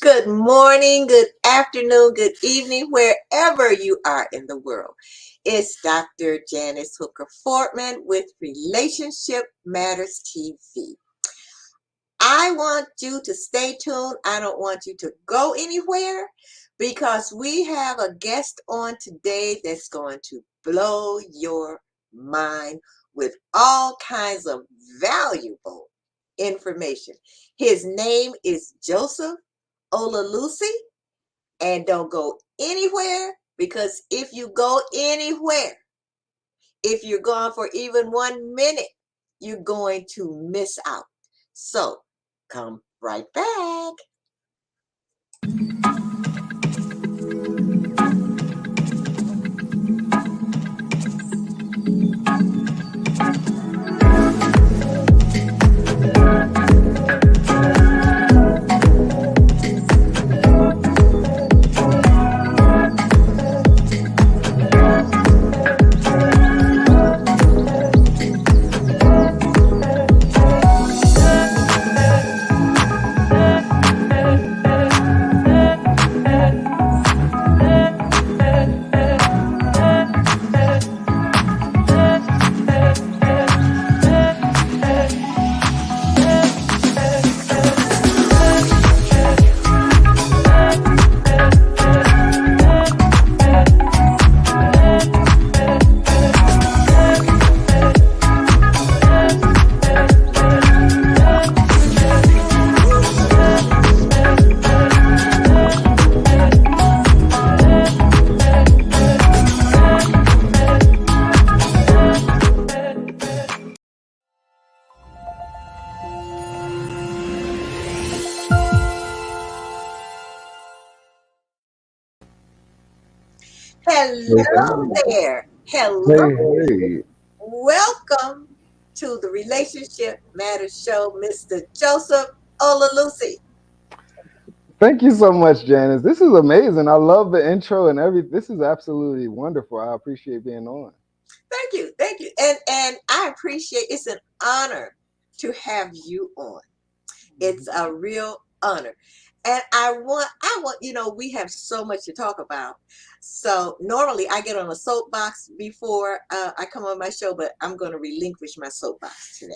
Good morning, good afternoon, good evening, wherever you are in the world. It's Dr. Janice Hooker Fortman with Relationship Matters TV. I want you to stay tuned. I don't want you to go anywhere because we have a guest on today that's going to blow your mind with all kinds of valuable information. His name is Joseph Olalusi, and don't go anywhere because if you go anywhere, if you're gone for even 1 minute, you're going to miss out. So come right back. Hello there. Hello. Hey, hey. Welcome to the Relationship Matters Show, Mr. Joseph Olalusi. Thank you so much, Janice. This is amazing. I love the intro and everything. This is absolutely wonderful. I appreciate being on. Thank you. Thank you. And I appreciate it's an honor to have you on. It's a real honor. And we have so much to talk about. So normally I get on a soapbox before I come on my show, but I'm going to relinquish my soapbox today.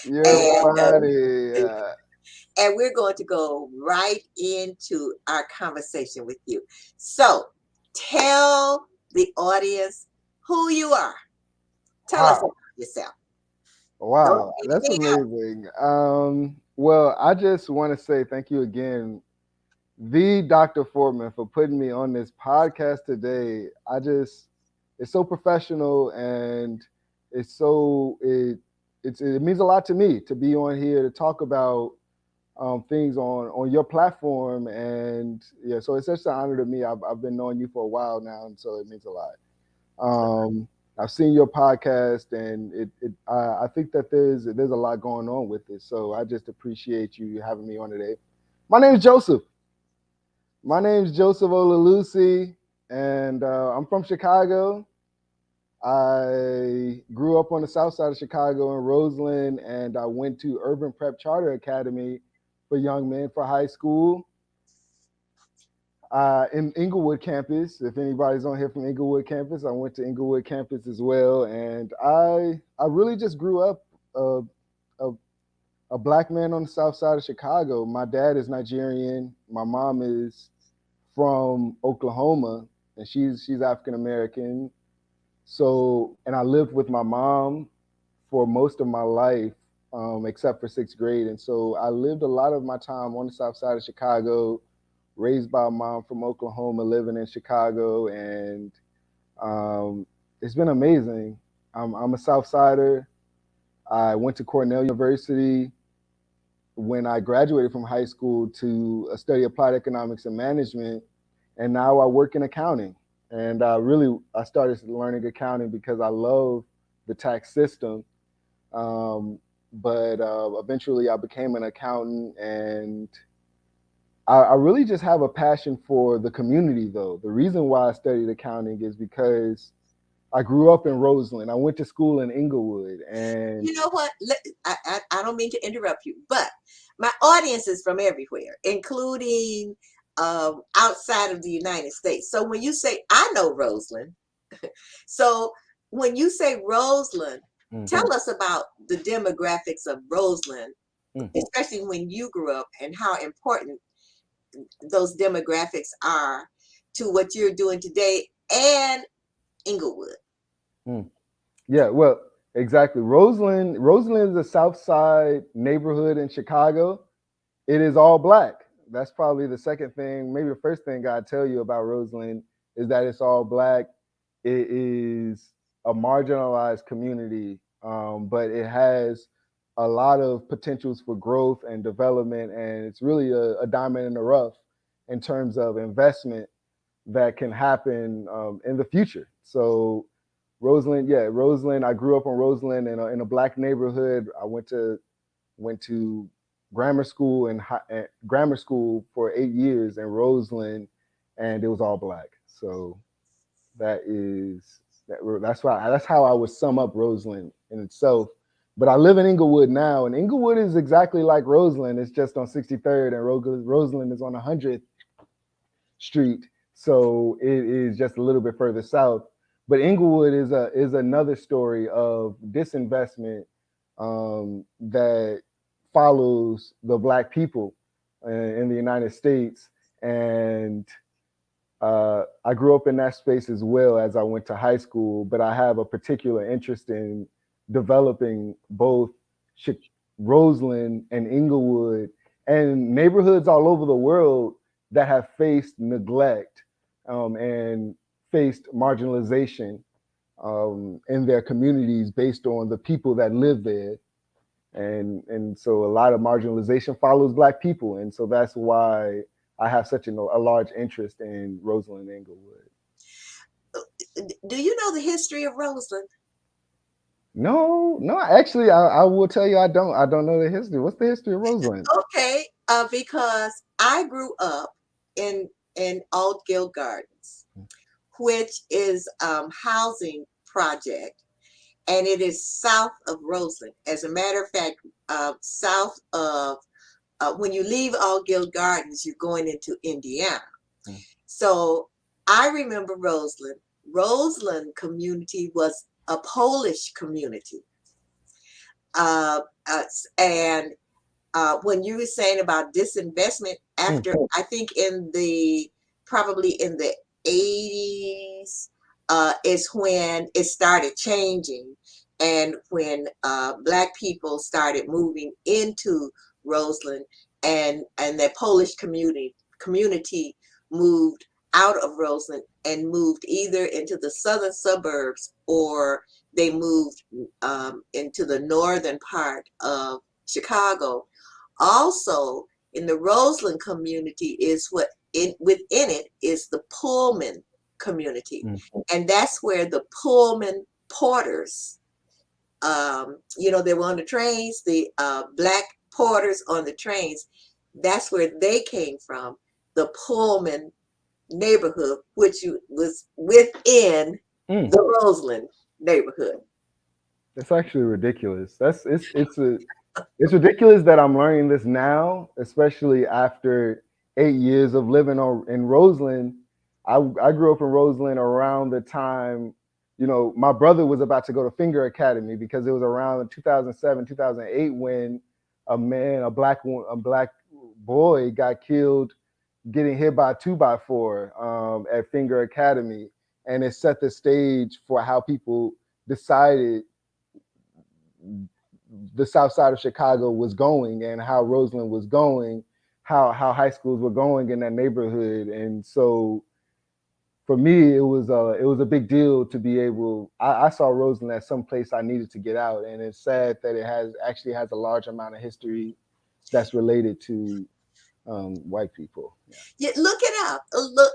You're And funny. and we're going to go right into our conversation with you. So tell the audience who you are. Tell us Wow. about yourself. Don't Wow. leave That's anything out. amazing. Well, I just want to say thank you again, the Dr. Foreman, for putting me on this podcast today. It's so professional and it's so, it means a lot to me to be on here to talk about things on your platform. And yeah, so it's such an honor to me. I've been knowing you for a while now, and so it means a lot. I've seen your podcast, and I think that there's a lot going on with it. So I just appreciate you having me on today. My name is Joseph. My name is Joseph Olalusi, and I'm from Chicago. I grew up on the south side of Chicago in Roseland, and I went to Urban Prep Charter Academy for young men for high school in Englewood Campus. If anybody's on here from Englewood Campus, I went to Englewood Campus as well, and I really just grew up a, a black man on the south side of Chicago. My dad is Nigerian. My mom is from Oklahoma, and she's African American. So, and I lived with my mom for most of my life, except for sixth grade. And so I lived a lot of my time on the south side of Chicago, raised by a mom from Oklahoma, living in Chicago. And it's been amazing. I'm a south sider. I went to Cornell University when I graduated from high school to study applied economics and management. And now I work in accounting. And I started learning accounting because I love the tax system. But eventually I became an accountant, and I really just have a passion for the community, though. The reason why I studied accounting is because I grew up in Roseland. I went to school in Englewood, and You know what? I don't mean to interrupt you, but my audience is from everywhere, including outside of the United States. So when you say, I know Roseland, so when you say Roseland, tell us about the demographics of Roseland, especially when you grew up, and how important those demographics are to what you're doing today and Englewood. Yeah, well, exactly. Roseland is a South Side neighborhood in Chicago. It is all black. That's probably the second thing. Maybe the first thing I'd tell you about Roseland is that it's all black. It is a marginalized community, but it has a lot of potentials for growth and development, and it's really a diamond in the rough in terms of investment that can happen in the future. So Roseland, yeah, Roseland. I grew up in Roseland in a black neighborhood. I went to grammar school for 8 years in Roseland, and it was all black. So that is that's how I would sum up Roseland in itself. But I live in Englewood now, and Englewood is exactly like Roseland. It's just on 63rd, and Roseland is on 100th Street. So it is just a little bit further south. But Englewood is another story of disinvestment that follows the black people in the United States. And I grew up in that space as well as I went to high school, but I have a particular interest in developing both Roseland and Englewood and neighborhoods all over the world that have faced neglect and faced marginalization in their communities based on the people that live there. And so a lot of marginalization follows black people. And so that's why I have such a large interest in Roseland and Englewood. Do you know the history of Roseland? No, no, actually, I will tell you, I don't know the history. What's the history of Roseland? Okay, because I grew up in Old Gill Gardens, which is housing project, and it is south of Roseland. As a matter of fact, south of when you leave Old Gill Gardens, you're going into Indiana. So I remember Roseland. Roseland community was a Polish community, uh, and when you were saying about disinvestment after, I think probably in the 80s is when it started changing, and when black people started moving into Roseland, and the Polish community moved out of Roseland and moved either into the southern suburbs, or they moved into the northern part of Chicago. Also, in the Roseland community is within it is the Pullman community, and that's where the Pullman porters, they were on the trains, the black porters on the trains. That's where they came from, the Pullman neighborhood, which was within the Roseland neighborhood. That's actually ridiculous. It's ridiculous that I'm learning this now, especially after 8 years of living in Roseland. I grew up in Roseland around the time, my brother was about to go to Finger Academy because it was around 2007, 2008 when a black boy got killed getting hit by a 2x4 at Finger Academy. And it set the stage for how people decided the south side of Chicago was going and how Roseland was going, how high schools were going in that neighborhood. And so for me, it was a big deal to be able. I saw Roseland as some place I needed to get out, and it's sad that it has a large amount of history that's related to white people. Yeah, look it up.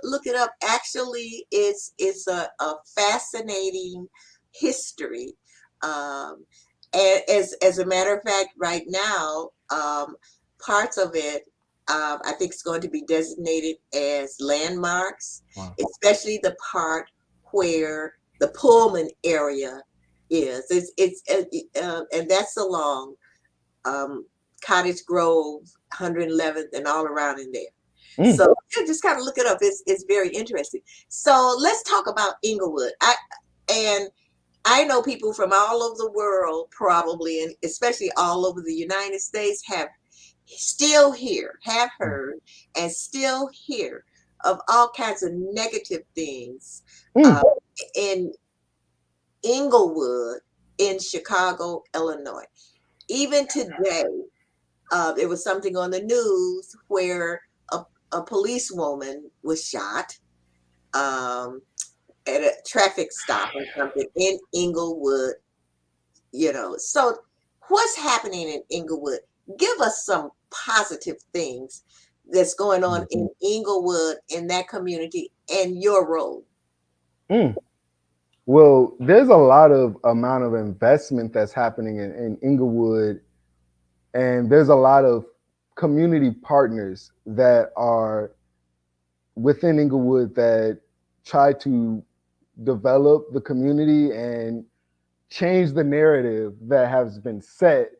Look it up. Actually, it's a fascinating history. Um, and as a matter of fact, right now, parts of it, I think, is going to be designated as landmarks, Wow. especially the part where the Pullman area is. And that's along Cottage Grove, 111th, and all around in there. So yeah, just kind of look it up. It's very interesting. So let's talk about Englewood. I know people from all over the world, probably, and especially all over the United States, have heard, and still hear of all kinds of negative things in Englewood, in Chicago, Illinois. Even today, there was something on the news where a policewoman was shot at a traffic stop or something in Englewood, So what's happening in Englewood? Give us some positive things that's going on in Englewood, in that community, and your role. Well, there's a lot of amount of investment that's happening in Englewood, and there's a lot of community partners that are within Englewood that try to develop the community and change the narrative that has been set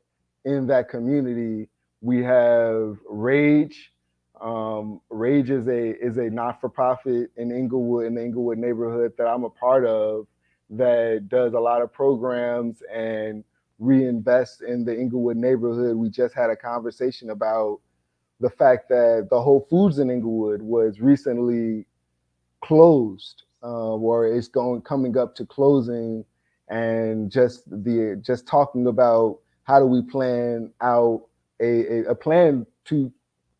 in that community. We have Rage. Rage is a not-for-profit in Englewood, in the Englewood neighborhood that I'm a part of, that does a lot of programs and reinvest in the Englewood neighborhood. We just had a conversation about the fact that the Whole Foods in Englewood was recently closed, or it's coming up to closing, and just talking about how do we plan out a plan to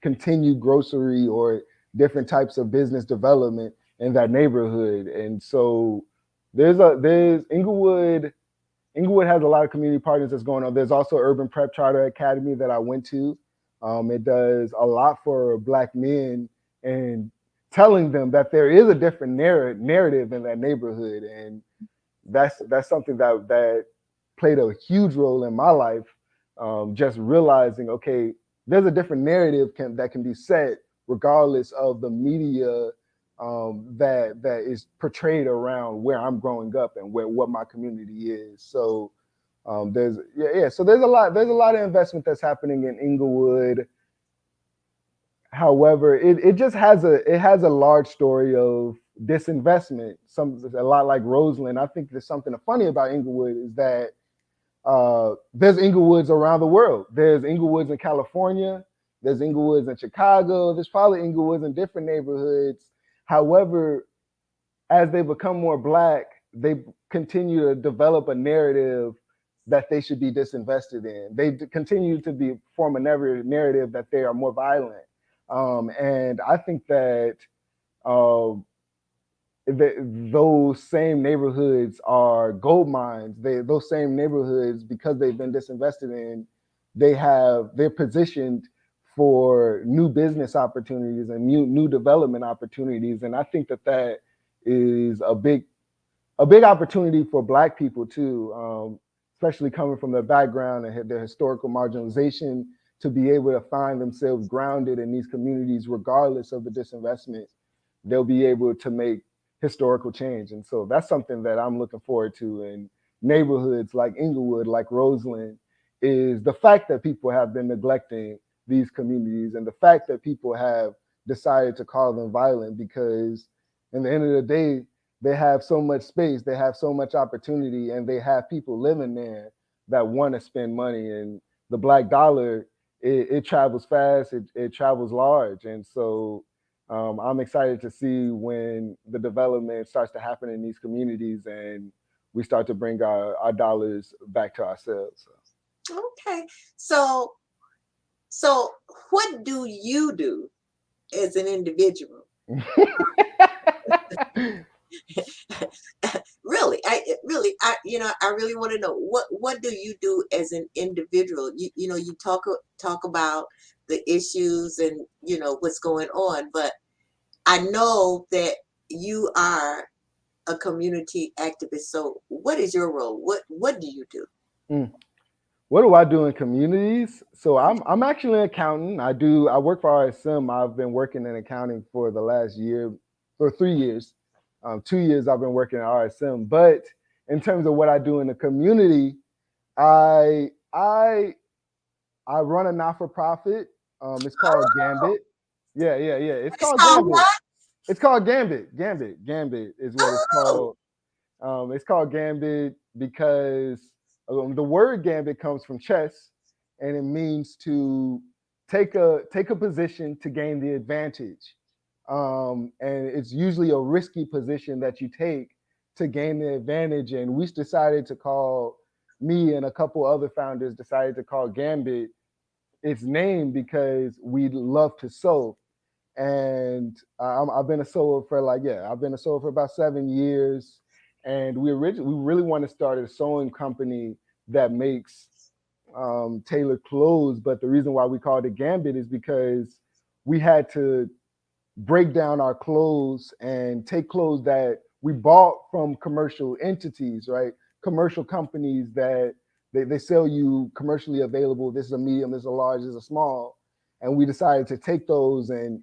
continue grocery or different types of business development in that neighborhood. And so there's Englewood. Englewood has a lot of community partners that's going on. There's also Urban Prep Charter Academy that I went to. It does a lot for Black men and telling them that there is a different narrative in that neighborhood, and that's something that played a huge role in my life. Just realizing, okay, there's a different narrative that can be set regardless of the media that is portrayed around where I'm growing up and what my community is. So so there's a lot of investment that's happening in Englewood. However, it just has a large story of disinvestment. A lot like Roseland. I think there's something funny about Englewood is that there's Inglewoods around the world. There's Inglewoods in California. There's Inglewoods in Chicago. There's probably Inglewoods in different neighborhoods. However, as they become more Black, they continue to develop a narrative that they should be disinvested in. They continue to form a narrative that they are more violent. And I think that those same neighborhoods are gold mines. Those same neighborhoods, because they've been disinvested in, they're positioned for new business opportunities and new development opportunities. And I think that is a big opportunity for Black people too, especially coming from their background and their historical marginalization, to be able to find themselves grounded in these communities regardless of the disinvestment. They'll be able to make historical change. And so that's something that I'm looking forward to in neighborhoods like Englewood, like Roseland, is the fact that people have been neglecting these communities, and the fact that people have decided to call them violent, because in the end of the day, they have so much space, they have so much opportunity, and they have people living there that want to spend money. And the Black dollar, it travels fast, it travels large. And so I'm excited to see when the development starts to happen in these communities and we start to bring our dollars back to ourselves. Okay. So what do you do as an individual? Really, I really want to know what do you do as an individual? You talk about the issues and what's going on, but I know that you are a community activist. So what is your role? What do you do? What do I do in communities? So I'm actually an accountant. I work for RSM. I've been working in accounting for the last year or 3 years. 2 years I've been working at RSM. But in terms of what I do in the community, I I I run a not for profit. It's called Gambit. Yeah. It's It's called called Gambit. what? It's called Gambit. Gambit is what it's Oh, called. It's called Gambit because the word Gambit comes from chess, and it means to take a position to gain the advantage. And it's usually a risky position that you take to gain the advantage. And we decided to call me and a couple other founders decided to call Gambit its name because we love to sew. And I've been a sewer for I've been a sewer for about 7 years. And we really want to start a sewing company that makes tailored clothes. But the reason why we called it Gambit is because we had to break down our clothes and take clothes that we bought from commercial entities, right? Commercial companies that they sell you commercially available. This is a medium, this is a large, this is a small. And we decided to take those and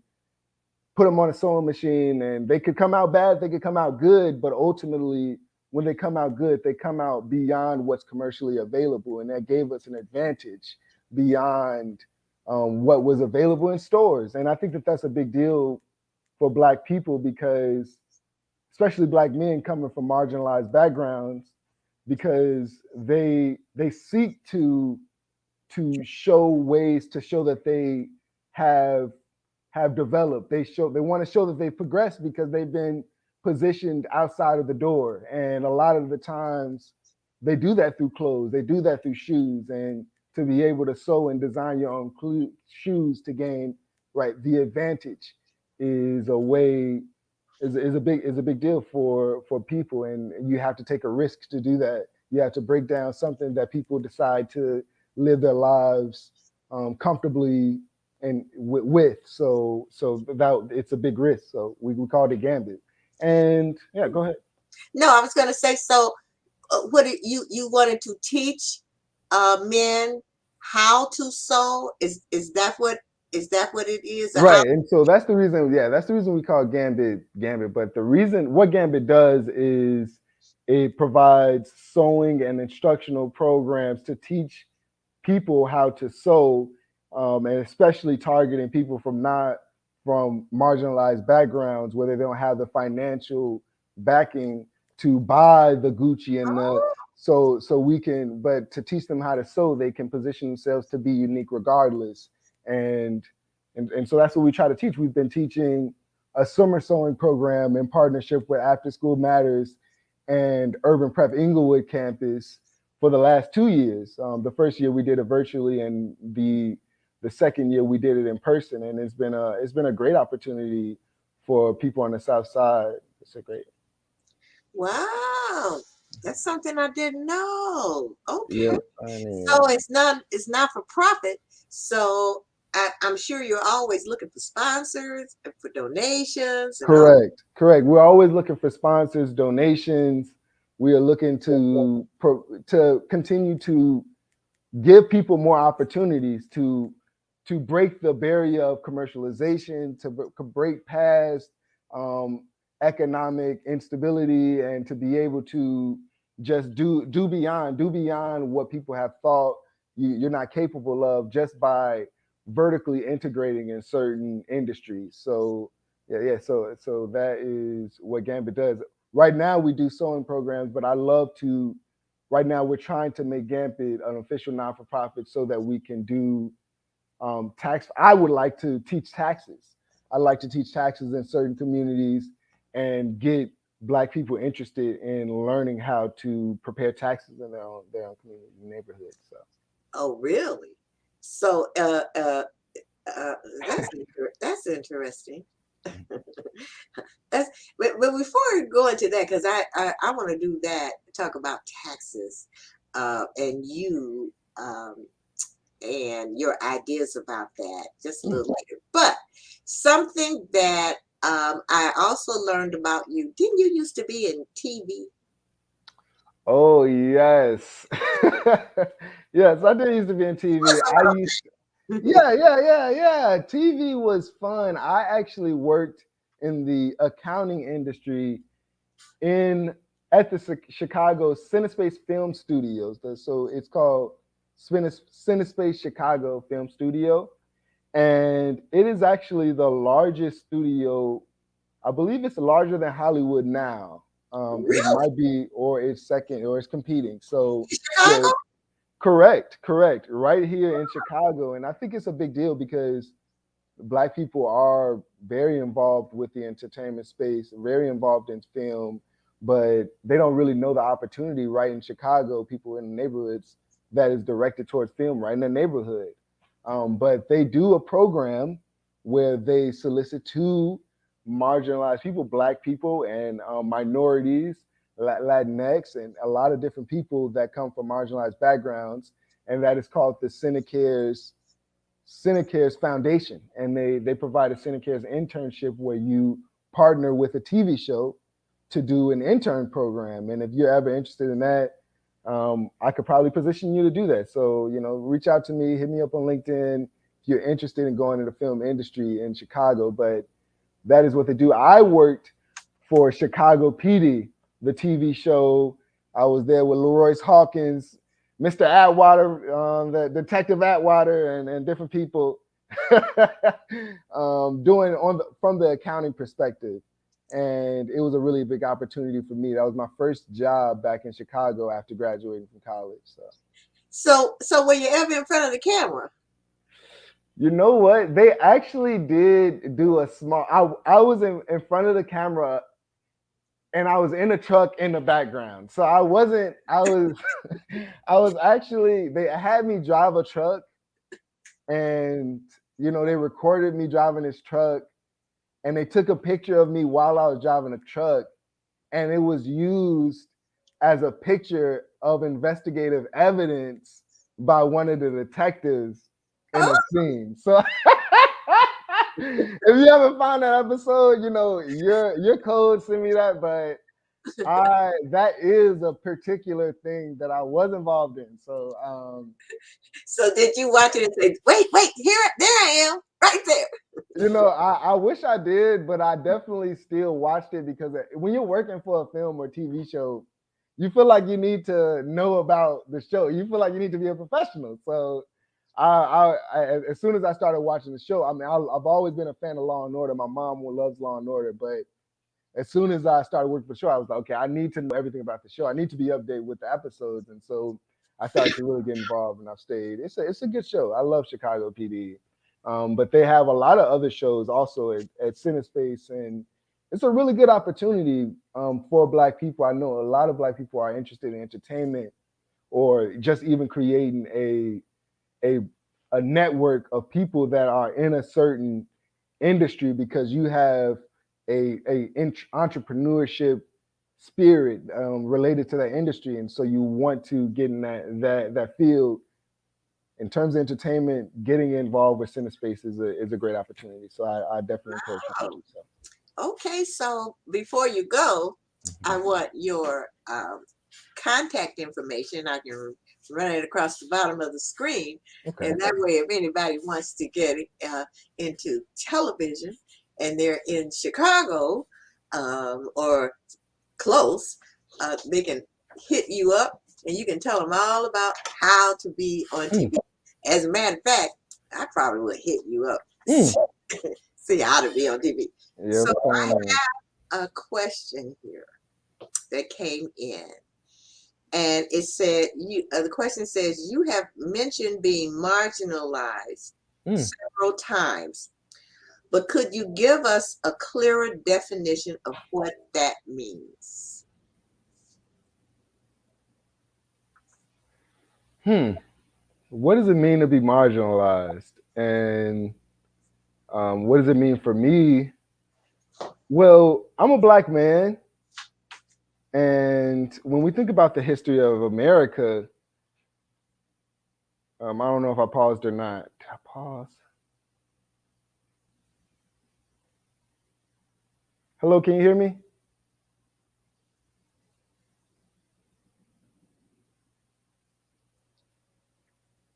put them on a sewing machine, and they could come out bad, they could come out good, but ultimately when they come out good, they come out beyond what's commercially available. And that gave us an advantage beyond what was available in stores. And I think that that's a big deal for Black people because, especially Black men coming from marginalized backgrounds, because they seek to show ways to show that they have developed. They want to show that they've progressed because they've been positioned outside of the door. And a lot of the times they do that through clothes, they do that through shoes. And to be able to sew and design your own shoes to gain right the advantage is a way is a big deal for people. And you have to take a risk to do that. You have to break down something that people decide to live their lives comfortably and with. So that it's a big risk. So we called it Gambit. And yeah, go ahead. no, I was going to say, so you wanted to teach men how to sew? Is that what it is? Or how? Right. And so that's the reason, yeah, that's the reason we call Gambit. But the reason what Gambit does is it provides sewing and instructional programs to teach people how to sew, and especially targeting people from marginalized backgrounds where they don't have the financial backing to buy the Gucci and the Oh, so we can, but to teach them how to sew, they can position themselves to be unique regardless. And and so that's what we try to teach. We've been teaching a summer sewing program in partnership with After School Matters and Urban Prep Englewood Campus for the last 2 years. The first year we did it virtually, and the second year we did it in person. And it's been a great opportunity for people on the South Side. It's a great. wow. That's something I didn't know. Okay. Yeah, I So mean, it's not for profit. So I'm sure you're always looking for sponsors and for donations and all. correct. We're always looking for sponsors, donations. We are looking to continue to give people more opportunities to break the barrier of commercialization, to break past um, economic instability, and to be able to just do beyond what people have thought you're not capable of just by vertically integrating in certain industries. So yeah. So that is what Gambit does. Right now we do sewing programs, but I love to right now we're trying to make Gambit an official non-for-profit so that we can do tax. I would like to teach taxes. I like to teach taxes in certain communities and get Black people interested in learning how to prepare taxes in their own community neighborhood. So Oh, really? So uh, that's that's interesting. That's but before we go into that, because I want to do that, talk about taxes, and you and your ideas about that just a little later. But something that I also learned about you, didn't you used to be in TV? oh yes. Yes, I did used to be in TV. I used yeah. TV was fun. I actually worked in the accounting industry in at the Chicago Cinespace Film Studios. So it's called Cinespace Chicago Film Studio, and it is actually the largest studio. I believe it's larger than Hollywood now. It Really? might be, or it's second, or it's competing. So yeah, Chicago? correct, right here in Chicago, and I think it's a big deal because Black people are very involved with the entertainment space, very involved in film, but they don't really know the opportunity right in Chicago, people in the neighborhoods that is directed towards film right in the neighborhood. But they do a program where they solicit two marginalized people, Black people and minorities, Latinx, and a lot of different people that come from marginalized backgrounds. And that is called the Cinecares Foundation, and they provide a Cinecares internship where you partner with a TV show to do an intern program. And if you're ever interested in that, I could probably position you to do that. So reach out to me, hit me up on LinkedIn if you're interested in going into the film industry in Chicago. But that is what they do. I worked for Chicago PD, the TV show. I was there with Leroyce Hawkins, Mr. Atwater, the Detective Atwater, and different people doing from the accounting perspective. And it was a really big opportunity for me. That was my first job back in Chicago after graduating from college. So were you ever in front of the camera? You know what? They actually did do a small. I was in front of the camera, and I was in a truck in the background. So I wasn't. I was. I was actually. They had me drive a truck, and they recorded me driving this truck, and they took a picture of me while I was driving a truck, and it was used as a picture of investigative evidence by one of the detectives in a scene. So if you haven't found that episode, your code, send me that. But that is a particular thing that I was involved in. So So did you watch it and say, wait, there I am, right there? I wish I did, but I definitely still watched it because when you're working for a film or TV show, you feel like you need to know about the show. You feel like you need to be a professional. So I as soon as I started watching the show, I mean, I've always been a fan of Law and Order. My mom loves Law and Order, but as soon as I started working for the show, I was like, okay, I need to know everything about the show. I need to be updated with the episodes, and so I started to really get involved, and I've stayed. It's a good show. I love Chicago PD, but they have a lot of other shows also at CineSpace, and it's a really good opportunity for Black people. I know a lot of Black people are interested in entertainment or just even creating a network of people that are in a certain industry because you have a entrepreneurship spirit related to that industry, and so you want to get in that field. In terms of entertainment, getting involved with CineSpace is a great opportunity. So I definitely encourage you to do so. Okay, so before you go, I want your contact information. I can run it across the bottom of the screen, Okay. and that way, if anybody wants to get into television and they're in Chicago or close, they can hit you up, and you can tell them all about how to be on TV. As a matter of fact, I probably would hit you up. See how to be on TV. Yeah, so I have a question here that came in, and it said, the question says, you have mentioned being marginalized several times, but could you give us a clearer definition of what that means? What does it mean to be marginalized? And what does it mean for me? Well, I'm a Black man. And when we think about the history of America, I don't know if I paused or not. Did I pause? Hello, can you hear me?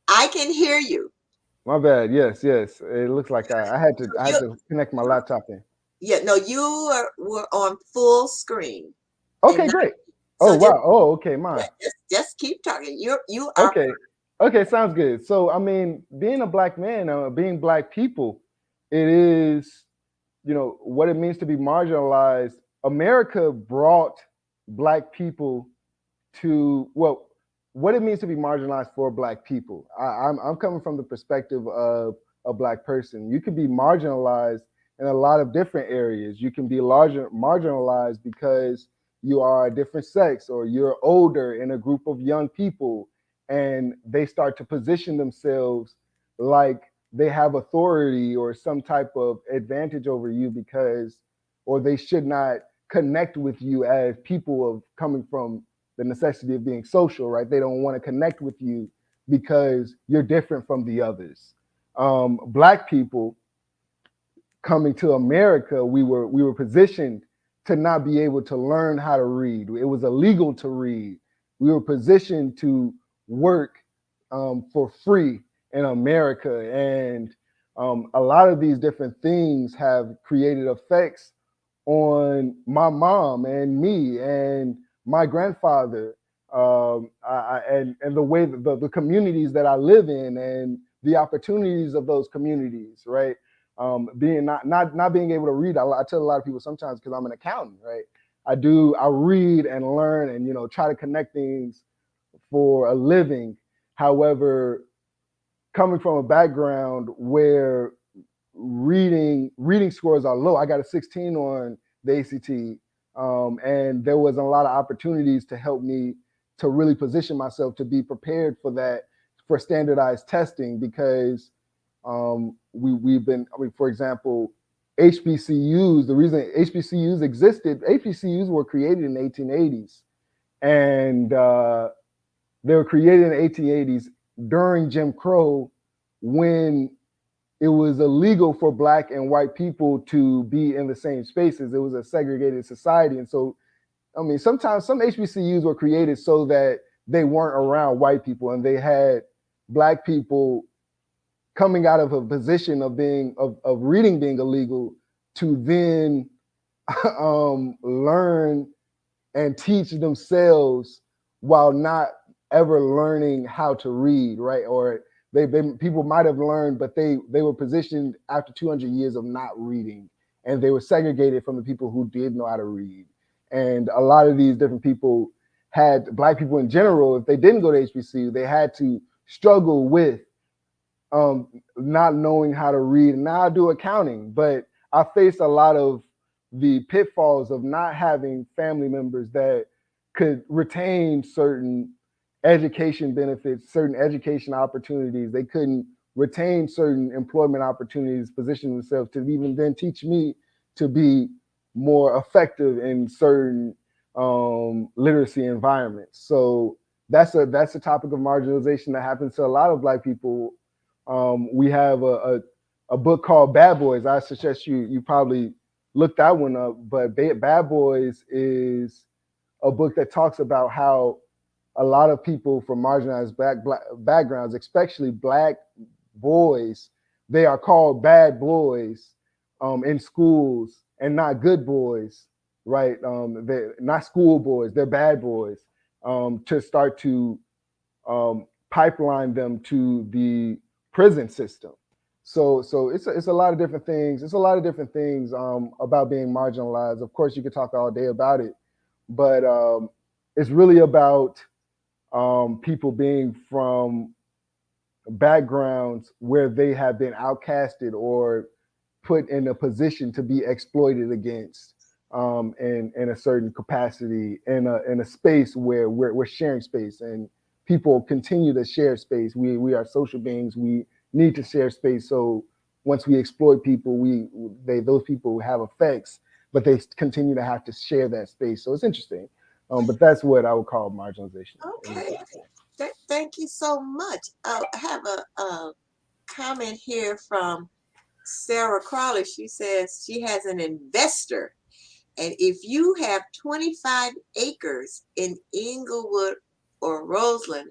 I can hear you. My bad. Yes. It looks like I had to connect my laptop in. Yeah, no, were on full screen. and Okay, not great. Oh so wow. Oh, okay, my. just keep talking. You are Okay. Okay, sounds good. So I mean, being a black man, being black people, it is, what it means to be marginalized. America brought black people to, well, what it means to be marginalized for black people. I'm coming from the perspective of a black person. You can be marginalized in a lot of different areas. You can be marginalized because you are a different sex, or you're older in a group of young people, and they start to position themselves like they have authority or some type of advantage over you, because, or they should not connect with you as people of coming from the necessity of being social, right? They don't want to connect with you because you're different from the others. Black people coming to America, we were positioned to not be able to learn how to read. It was illegal to read. We were positioned to work for free in America, and a lot of these different things have created effects on my mom and me and my grandfather, and the way that the communities that I live in and the opportunities of those communities, right? Being not being able to read. I tell a lot of people sometimes, because I'm an accountant, right? I read and learn and try to connect things for a living. However, coming from a background where reading scores are low. I got a 16 on the ACT, and there wasn't a lot of opportunities to help me to really position myself to be prepared for that, for standardized testing, because we've been, I mean, for example, HBCUs. The reason HBCUs existed, HBCUs were created in the 1880s, and they were created in the 1880s during Jim Crow, when it was illegal for black and white people to be in the same spaces. It was a segregated society. And so, I mean, sometimes some HBCUs were created so that they weren't around white people, and they had black people coming out of a position of reading being illegal to then learn and teach themselves while not ever learning how to read, right? Or people might have learned, but they were positioned after 200 years of not reading, and they were segregated from the people who did know how to read. And a lot of these different people had, black people in general, if they didn't go to HBCU, they had to struggle with not knowing how to read. And now I do accounting, but I faced a lot of the pitfalls of not having family members that could retain certain education benefits, certain education opportunities. They couldn't retain certain employment opportunities, position themselves to even then teach me to be more effective in certain literacy environments. So that's a topic of marginalization that happens to a lot of black people. We have a book called Bad Boys. I suggest you probably look that one up. But Bad Boys is a book that talks about how a lot of people from marginalized black backgrounds, especially black boys, they are called bad boys in schools and not good boys, right? They're not school boys, they're bad boys, to start to pipeline them to the prison system. So it's a lot of different things. It's a lot of different things about being marginalized. Of course, you could talk all day about it, but it's really about people being from backgrounds where they have been outcasted or put in a position to be exploited against, in a certain capacity, in a space where we're sharing space, and people continue to share space. We are social beings. We need to share space. So once we exploit people, those people have effects, but they continue to have to share that space. So it's interesting. But that's what I would call marginalization. okay. Thank you so much. I have a comment here from Sarah Crawley. She says she has an investor, and if you have 25 acres in Englewood or Roseland,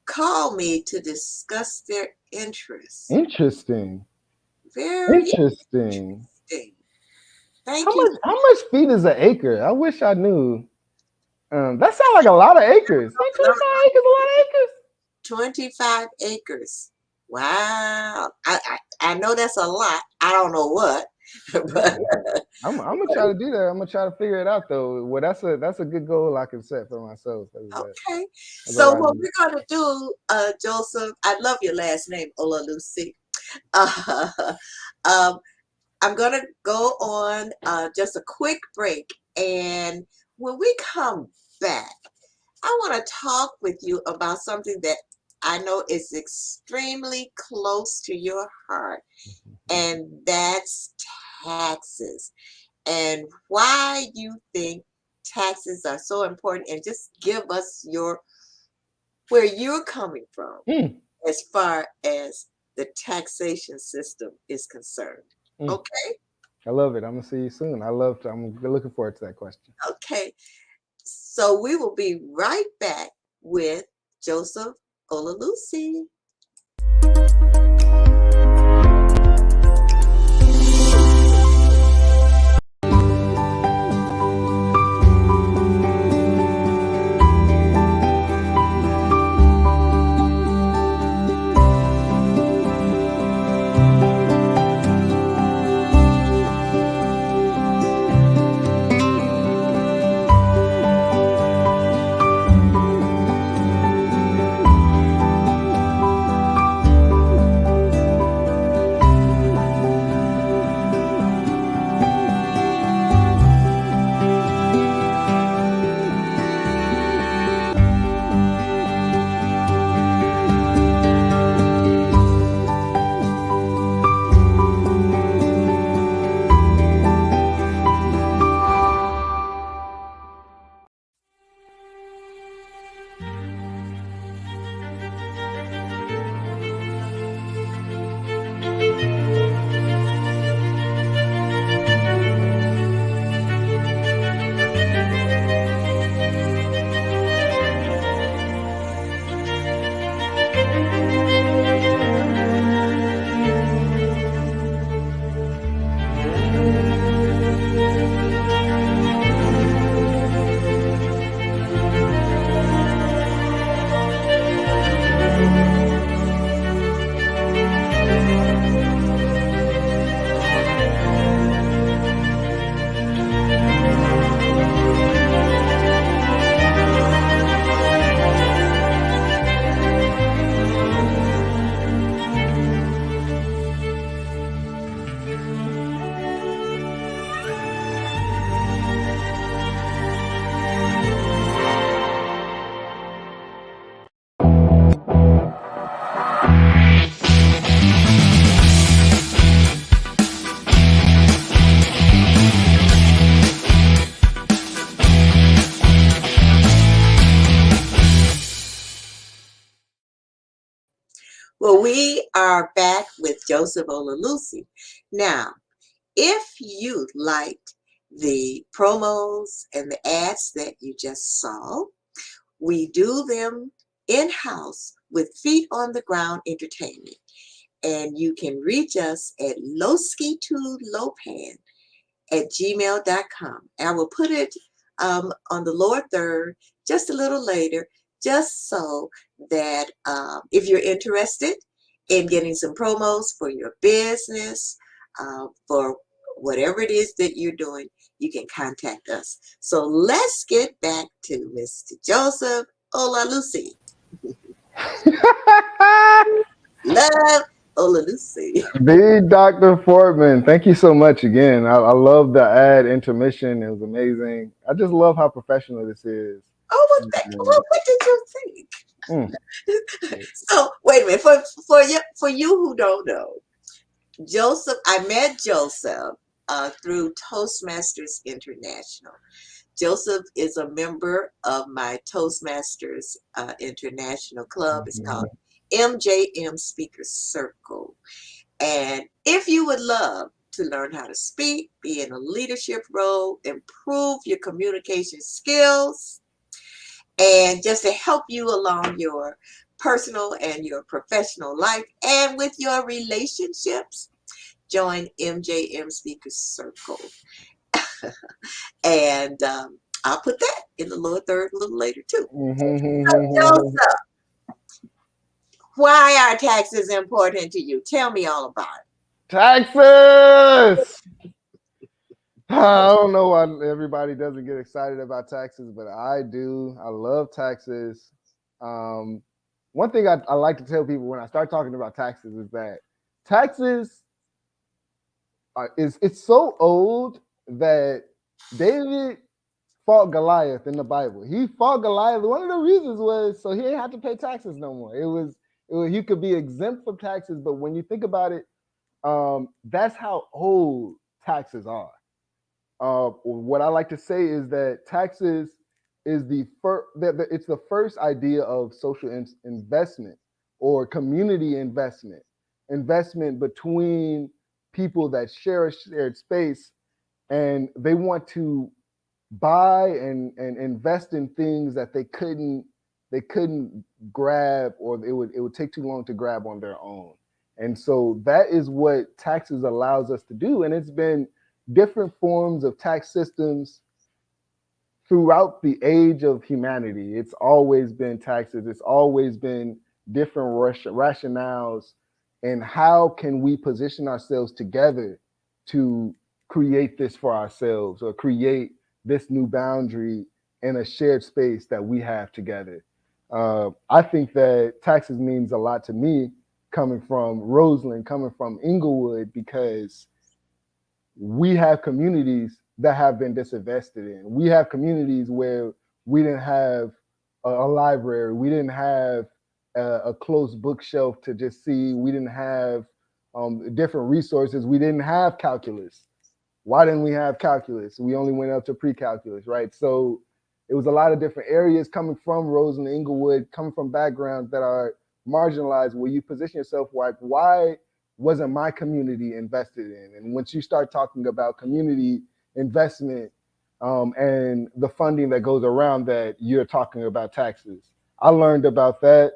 call me to discuss their interests. Interesting. Very Interesting. interesting. Thank you. How much feet is an acre? I wish I knew. That sounds like a lot of acres. Ain't 25 acres a lot of acres? 25 acres. Wow. I know that's a lot. I don't know what. But I'm gonna try to do that. I'm gonna try to figure it out though. Well, that's a good goal I can set for myself. okay. That's a So lot. what we're gonna do, Joseph, I love your last name, Olalusi. Um, I'm gonna go on just a quick break, and when we come back, I want to talk with you about something that I know is extremely close to your heart, and that's taxes and why you think taxes are so important, and just give us where you're coming from as far as the taxation system is concerned. Okay? I love it. I'm gonna see you soon. I'm looking forward to that question. Okay. So we will be right back with Joseph Olalusi. Well, we are back with Joseph Olalusi. Now, if you liked the promos and the ads that you just saw, we do them in-house with Feet on the Ground Entertainment. And you can reach us at lowski2lopan@gmail.com. I will put it on the lower third just a little later, just so that if you're interested in getting some promos for your business, for whatever it is that you're doing, you can contact us. So let's get back to Mr. Joseph Olalusi. Love Olalusi. The Dr. Fortman, thank you so much again. I love the ad intermission. It was amazing. I just love how professional this is. Oh, well, what did you think? So wait a minute. For you who don't know, Joseph, I met Joseph through Toastmasters International. Joseph is a member of my Toastmasters International Club. It's called MJM Speaker Circle. And if you would love to learn how to speak, be in a leadership role, improve your communication skills, and just to help you along your personal and your professional life and with your relationships, join MJM Speaker Circle. And I'll put that in the lower third a little later too. So Mm-hmm. Joseph, why are taxes important to you? Tell me all about it. Taxes. I don't know why everybody doesn't get excited about taxes, but I do. I love taxes. Um, One thing I like to tell people when I start talking about taxes is that taxes is it's so old that David fought Goliath in the Bible. He fought Goliath. One of the reasons was so he didn't have to pay taxes no more. It was he could be exempt from taxes, but when you think about it, that's how old taxes are. What I like to say is that taxes is the first. It's the first idea of social investment or community investment, investment between people that share a shared space, and they want to buy and invest in things that they couldn't grab, or it would take too long to grab on their own. And so that is what taxes allows us to do. And it's been different forms of tax systems throughout the age of humanity. It's always been taxes. It's always been different rationales, and how can we position ourselves together to create this for ourselves or create this new boundary in a shared space that we have together. I think that taxes means a lot to me, coming from Roseland, coming from Englewood, because we have communities that have been disinvested in. We have communities where we didn't have a library, we didn't have a closed bookshelf to just see, we didn't have different resources, we didn't have calculus. Why didn't we have calculus? We only went up to pre-calculus, right? So it was a lot of different areas coming from Roseland, Englewood, coming from backgrounds that are marginalized, where you position yourself like, why wasn't my community invested in? And once you start talking about community investment, and the funding that goes around that, you're talking about taxes. I learned about that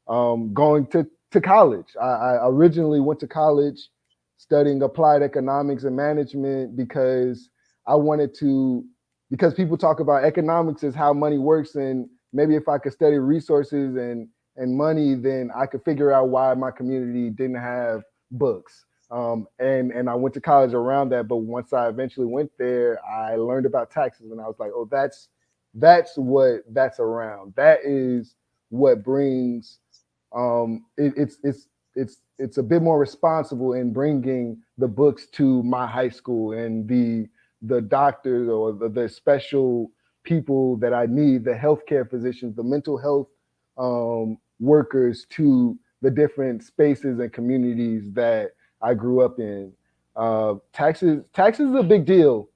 going to college. I originally went to college studying applied economics and management because I wanted to, because people talk about economics as how money works, and maybe if I could study resources and money, then I could figure out why my community didn't have books. And I went to college around that, but once I eventually went there, I learned about taxes, and I was like, oh, that's what that's around. That is what brings it's a bit more responsible in bringing the books to my high school, and the doctors or the special people that I need, the healthcare physicians, the mental health workers, to the different spaces and communities that I grew up in. Taxes is a big deal.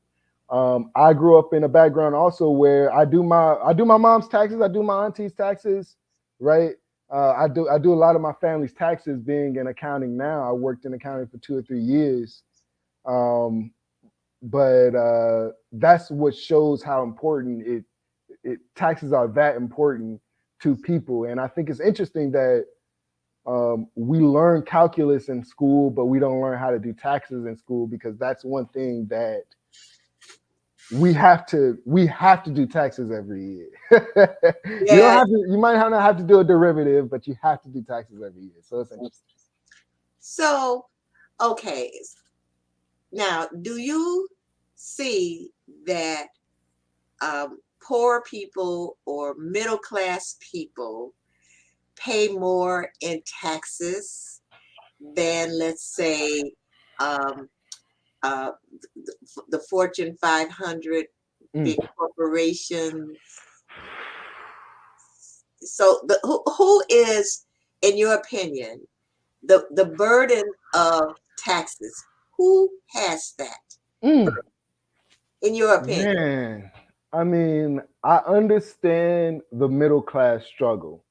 I grew up in a background also where I do my mom's taxes, I do my auntie's taxes, right? I do a lot of my family's taxes. Being in accounting now, I worked in accounting for 2 or 3 years, um, but that's what shows how important it taxes are that important to people. And I think it's interesting that we learn calculus in school, but we don't learn how to do taxes in school, because that's one thing that we have to do taxes every year. You don't Yes. have to. You might not have to do a derivative, but you have to do taxes every year. So it's interesting. So, okay. Now, do you see that poor people or middle class people pay more in taxes than, let's say, um, uh, the Fortune 500 Mm. big corporations? So, who is, in your opinion, the burden of taxes? Who has that, Mm. in your opinion? Man, I mean, I understand the middle class struggle.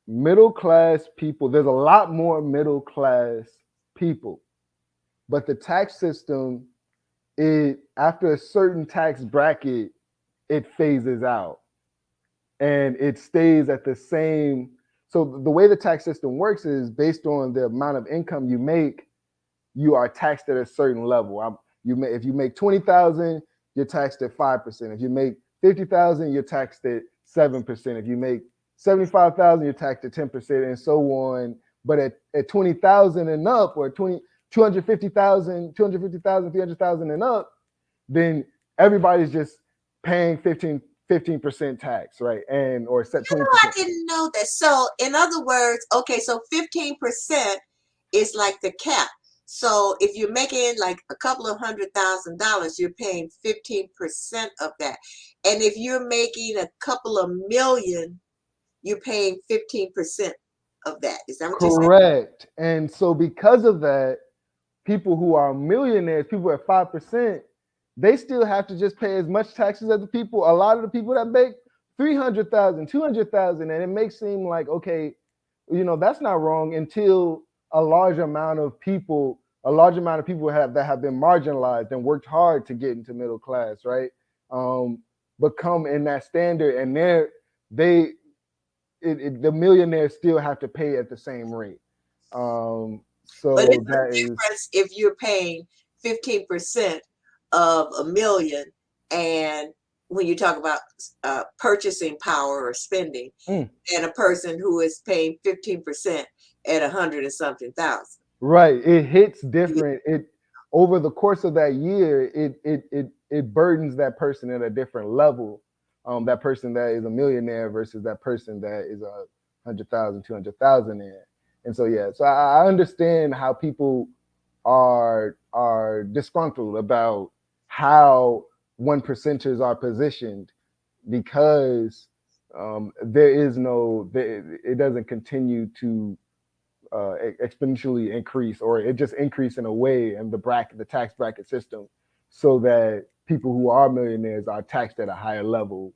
Middle class people, there's a lot more middle class people, but the tax system, it after a certain tax bracket, it phases out and it stays at the same. So the way the tax system works is based on the amount of income you make, you are taxed at a certain level. If you make 20,000, you're taxed at 5%. If you make 50,000, you're taxed at 7%. If you make 75,000, you're taxed at 10%, and so on. But at 20,000 and up, or 250,000, 300,000 and up, then everybody's just paying 15% tax, right? And or set 20%. I didn't know that. So in other words, okay, so 15% is like the cap. So if you're making like a couple of $100,000, you're paying 15% of that. And if you're making a couple of million, you're paying 15% of that. Is that what you're saying? Correct. And so because of that, people who are millionaires, people at 5%, they still have to just pay as much taxes as the people, a lot of the people that make 300,000, 200,000. And it may seem like, okay, that's not wrong until a large amount of people that have been marginalized and worked hard to get into middle class, right? Become in that standard, and the millionaires still have to pay at the same rate. So but it's that a is difference if you're paying 15% of a million, and when you talk about purchasing power or spending, and a person who is paying 15% at 100 and something thousand. Right. It hits different. It over the course of that year, it burdens that person at a different level. That person that is a millionaire versus that person that is 100,000, 200,000 in. And so so I understand how people are disgruntled about how 1%ers are positioned, because it doesn't continue to exponentially increase, or it just increase in a way in the tax bracket system, so that people who are millionaires are taxed at a higher level.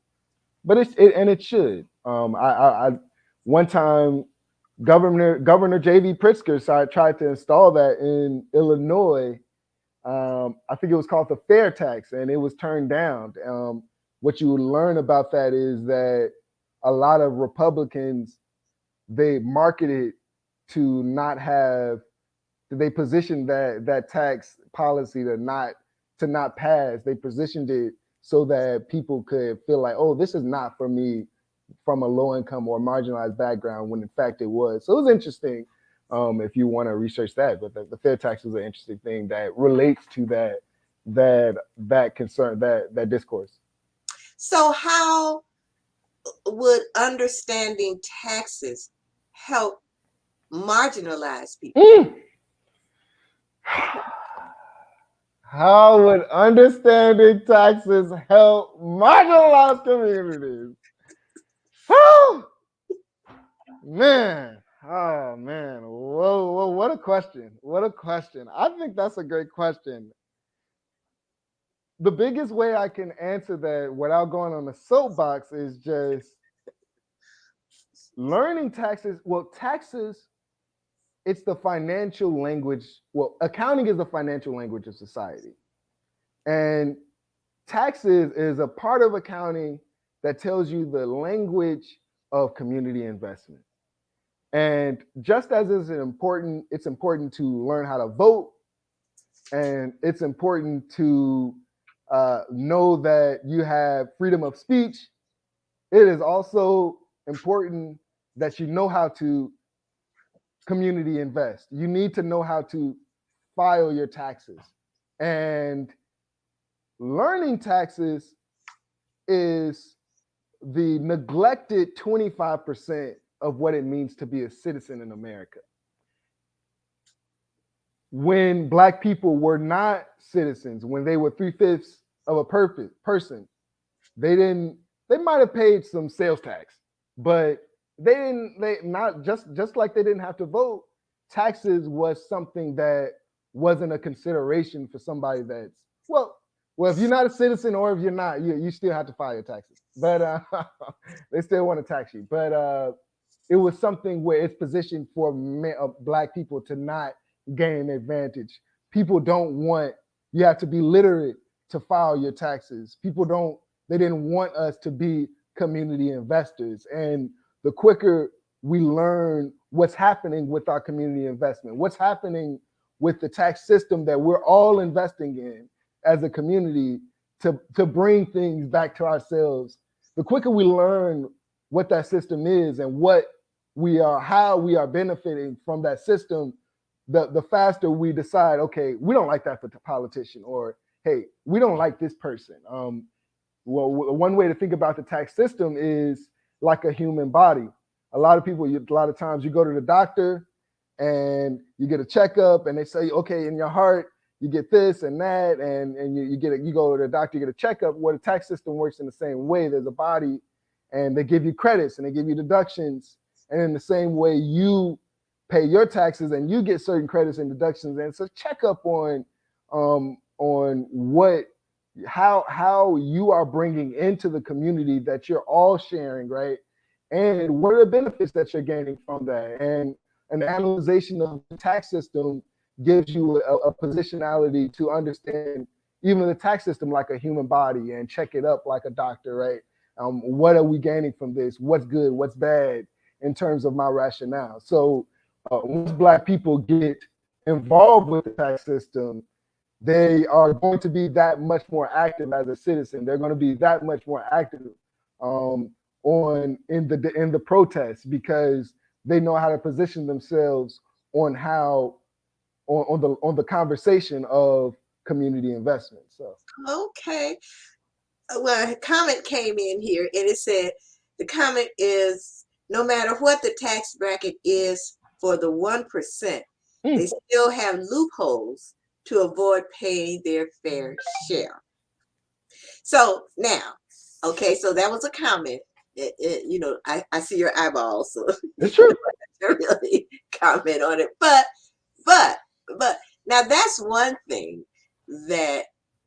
But it should. I one time Governor J.B. Pritzker tried to install that in Illinois. I think it was called the fair tax, and it was turned down. What you would learn about that is that a lot of Republicans, they marketed to not have, they positioned that tax policy to not pass. They positioned it so that people could feel like, oh, this is not for me from a low income or marginalized background, when in fact it was. So it was interesting, if you want to research that. But the fair tax is an interesting thing that relates to that concern, that discourse. So how would understanding taxes help marginalized people? How would understanding taxes help marginalized communities? Oh man, whoa, what a question! What a question! I think that's a great question. The biggest way I can answer that without going on the soapbox is just learning taxes. Well, taxes, it's the financial language. Well, accounting is the financial language of society. And taxes is a part of accounting that tells you the language of community investment. And just as it's important to learn how to vote, and it's important to know that you have freedom of speech, it is also important that you know how to community invest. You need to know how to file your taxes. And learning taxes is the neglected 25% of what it means to be a citizen in America. When Black people were not citizens, when they were 3/5 of a person, they might have paid some sales tax, but just like they didn't have to vote. Taxes was something that wasn't a consideration for somebody that's, well, if you're not a citizen, or if you're not, you still have to file your taxes, but they still want to tax you. But it was something where it's positioned for Black people to not gain advantage. People don't want, you have to be literate to file your taxes. They didn't want us to be community investors. And the quicker we learn what's happening with our community investment, what's happening with the tax system that we're all investing in, as a community to bring things back to ourselves. The quicker we learn what that system is and what we are, how we are benefiting from that system, the faster we decide, okay, we don't like that politician, or hey, we don't like this person. Well, one way to think about the tax system is like a human body. A lot of times you go to the doctor and you get a checkup and they say, okay, in your heart, you get this and that, and you go to the doctor, you get a checkup. Well, the tax system works in the same way. There's a body and they give you credits and they give you deductions. And in the same way you pay your taxes and you get certain credits and deductions. And it's a checkup on what, how you are bringing into the community that you're all sharing, right? And what are the benefits that you're gaining from that? And an analyzation of the tax system gives you a positionality to understand even the tax system like a human body and check it up like a doctor, right? What are we gaining from this? What's good? What's bad in terms of my rationale? So once Black people get involved with the tax system, they are going to be that much more active as a citizen. They're going to be that much more active in the protests, because they know how to position themselves on the conversation of community investment. So Okay. Well, a comment came in here and it said, the comment is, no matter what the tax bracket is for the 1%, they still have loopholes to avoid paying their fair share. So now, okay, so that was a comment. I see your eyeballs, so it's true. I really comment on it. But now that's one thing that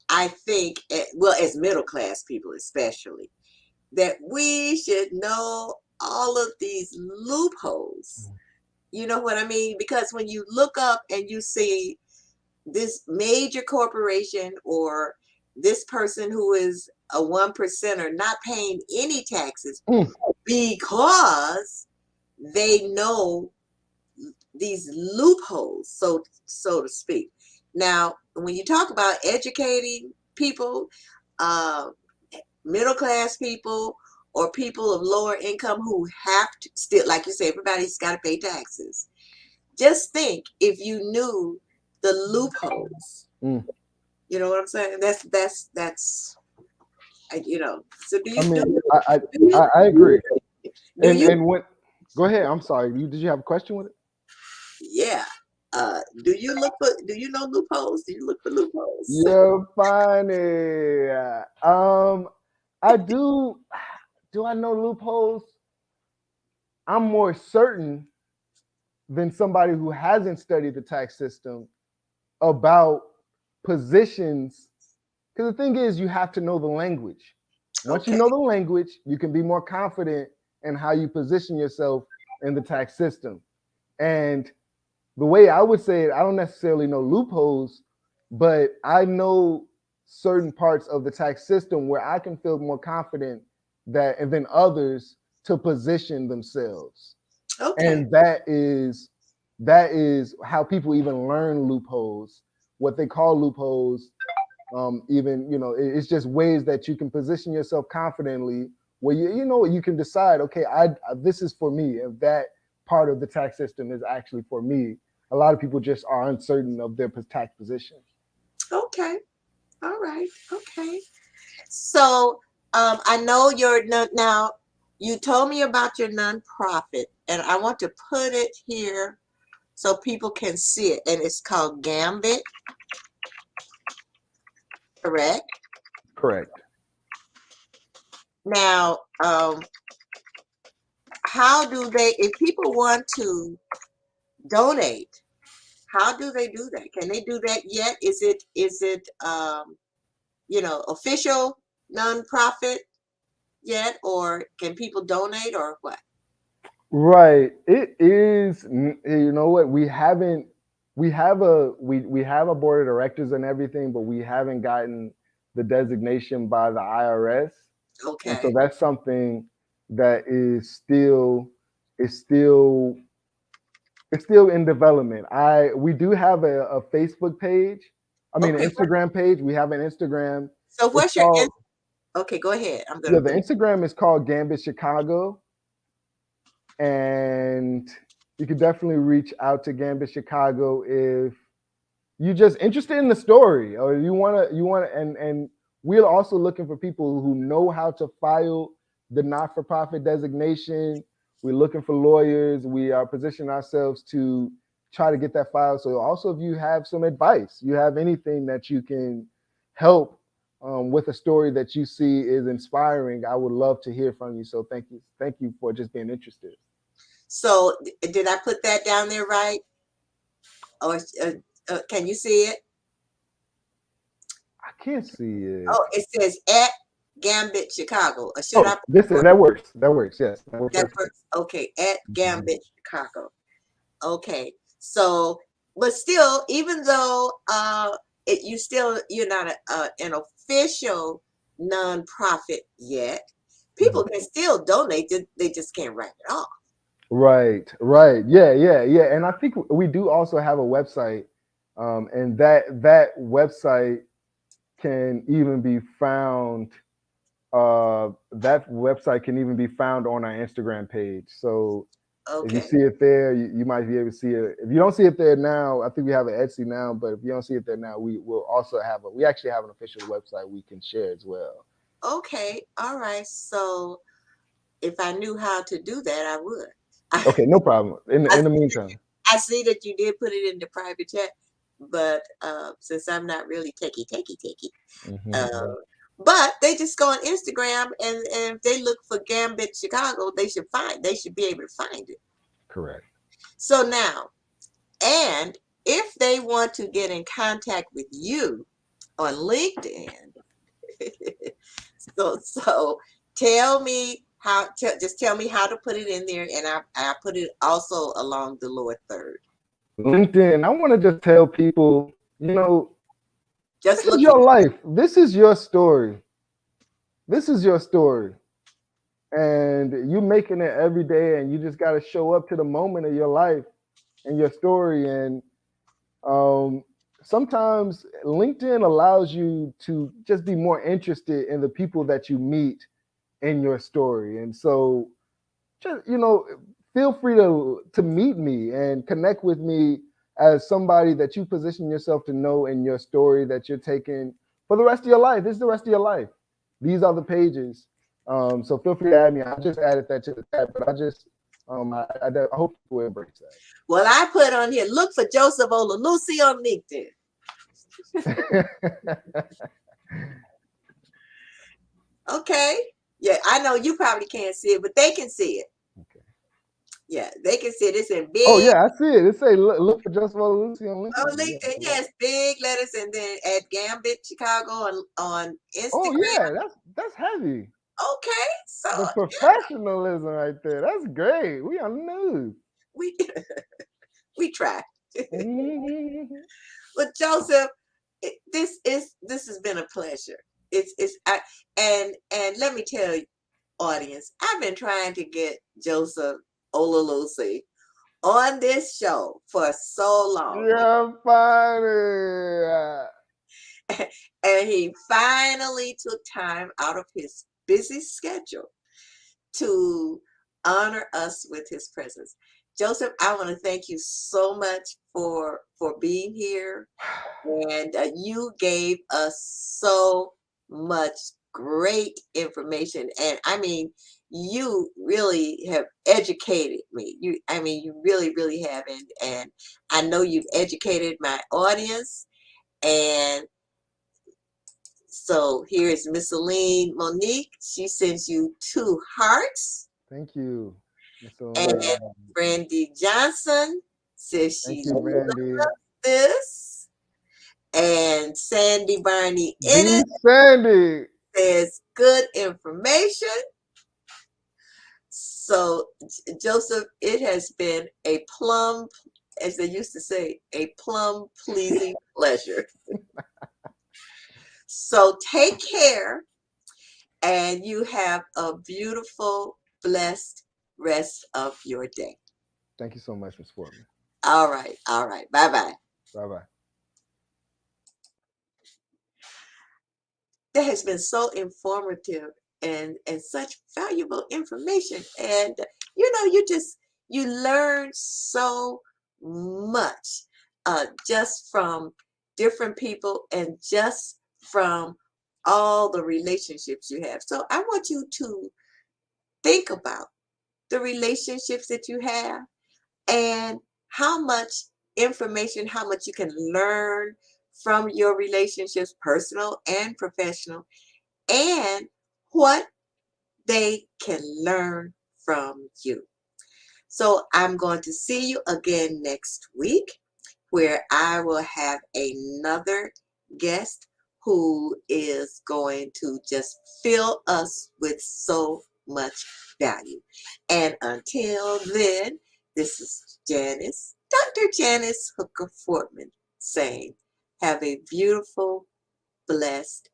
I think, well, as middle class people especially, that we should know all of these loopholes. You know what I mean? Because when you look up and you see this major corporation or this person who is a 1%er not paying any taxes because they know these loopholes, so to speak. Now, when you talk about educating people, middle class people, or people of lower income who have to still, like you say, everybody's got to pay taxes. Just think if you knew the loopholes. You know what I'm saying? That's you know. So do you? I agree. And when, go ahead. I'm sorry. Did you have a question with it? Yeah. Do you know loopholes? Do you look for loopholes? You're funny. I do. Do I know loopholes? I'm more certain than somebody who hasn't studied the tax system about positions. Because the thing is, you have to know the language. Once you know the language, you can be more confident in how you position yourself in the tax system. And the way I would say it, I don't necessarily know loopholes, but I know certain parts of the tax system where I can feel more confident than others to position themselves. And that is how people even learn loopholes, what they call loopholes. It's just ways that you can position yourself confidently where you can decide, okay, this is for me. If that part of the tax system is actually for me. A lot of people just are uncertain of their tax position. Okay. All right. Okay. So I know now you told me about your nonprofit, and I want to put it here so people can see it. And it's called Gambit. Correct? Correct. Now, how do they, if people want to donate, how do they do that? Can they do that yet? Is it official nonprofit yet, or can people donate, or what? Right. It is. You know what? We haven't. We have a board of directors and everything, but we haven't gotten the designation by the IRS. And so that's something that is still in development. We do have a Facebook page, I mean, an Okay. Instagram page. We have an Instagram. So It's what's your called, okay, go ahead. I'm yeah, gonna the finish. Instagram is called Gambit Chicago. And you could definitely reach out to Gambit Chicago if you just interested in the story, or you want to, and we're also looking for people who know how to file the not-for-profit designation. We're looking for lawyers. We are positioning ourselves to try to get that file. So also, if you have some advice, you have anything that you can help with a story that you see is inspiring, I would love to hear from you. So thank you for just being interested. So did I put that down there right? Or can you see it? I can't see it. Oh, it says at Gambit Chicago. Or should I Oh, put this that works. That works. Yes, that works that perfect. first? Okay, at Mhm. Gambit Chicago. Okay. So, but still, even though you're not an official nonprofit yet, people Mhm. can still donate. They just can't write it off. Right, right. Yeah. And I think we do also have a website, and that website can even be found. That website can even be found on our Instagram page. So if you Okay. see it there, you might be able to see it. If you don't see it there now, I think we have an Etsy now. But if you don't see it there now, we will also have we actually have an official website we can share as well. Okay. All right. So if I knew how to do that, I would. Okay, no problem. I, In the meantime. I see that you did put it in the private chat, but since I'm not really techie, Hmm. uh, but they just go on Instagram and if they look for Gambit Chicago, they should be able to find it. Correct. So now, and if they want to get in contact with you on LinkedIn, so tell me just tell me how to put it in there, and I put it also along the lower third. LinkedIn, I want to just tell people, Just this is look for your life. This is your story. This is your story. And you making it every day, and you just got to show up to the moment of your life and your story. And um, sometimes LinkedIn allows you to just be more interested in the people that you meet in your story. And so just feel free to meet me and connect with me as somebody that you position yourself to know in your story that you're taking for the rest of your life. This is the rest of your life. These are the pages. So feel free to add me. I just added that to the chat, but I hope people embrace Well, I put on here, look for Joseph Olalusi on LinkedIn. that. Okay. Yeah, I know you probably can't see it, but they can see it. Okay. Yeah, they can see it. It's in Oh big yeah, I see it. It say look for Joseph Lucy on on LinkedIn. Yeah. LinkedIn. Yes, big letters, and then at Gambit Chicago on Oh Instagram. yeah, that's heavy. Okay, so The professionalism right there. That's great. We on the news. we we try. Mhm. But Joseph, this has been a pleasure. And let me tell you, audience, I've been trying to get Joseph Olalusi on this show for so long. You're funny. And he finally took time out of his busy schedule to honor us with his presence. Joseph, I want to thank you so much for being here, and you gave us so much great information. And I mean, you really have educated me. You really have, and I know you've educated my audience. And so here is Miss Aline Monique. She sends you 2 hearts. Thank you, Miss And Elaine. Brandy Johnson says Thank she you, loves Brandy. this. And Sandy Barney B Ennis Sandy. says good information. So, Joseph, it has been a plum, as they used to say, a plum pleasing pleasure. So, take care, and you have a beautiful, blessed rest of your day. Thank you so much, Miss Foreman. All right. All right. Bye bye. Bye bye. that has been so informative and such valuable information. And you learn so much just from different people and just from all the relationships you have. So I want you to think about the relationships that you have and how much information, how much you can learn from your relationships, personal and professional, and what they can learn from you. So I'm going to see you again next week, where I will have another guest who is going to just fill us with so much value. And until then, this is Janice, Dr. Janice Hooker Fortman, saying, have a beautiful, blessed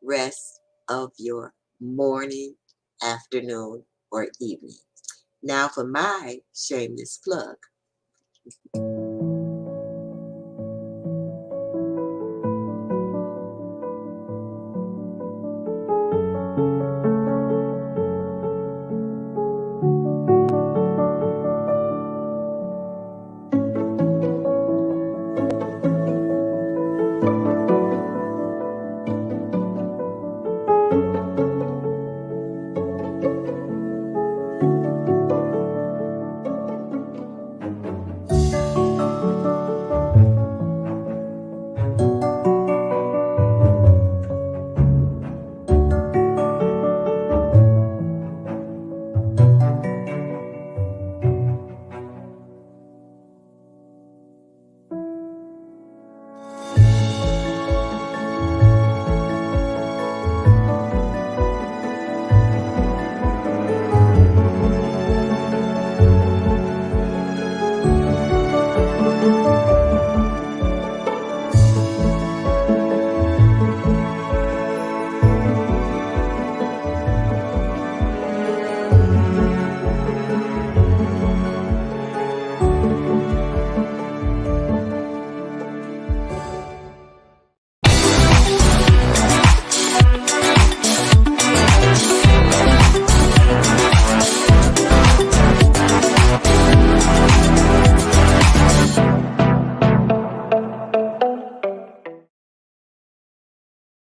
rest of your morning, afternoon, or evening. Now for my shameless plug.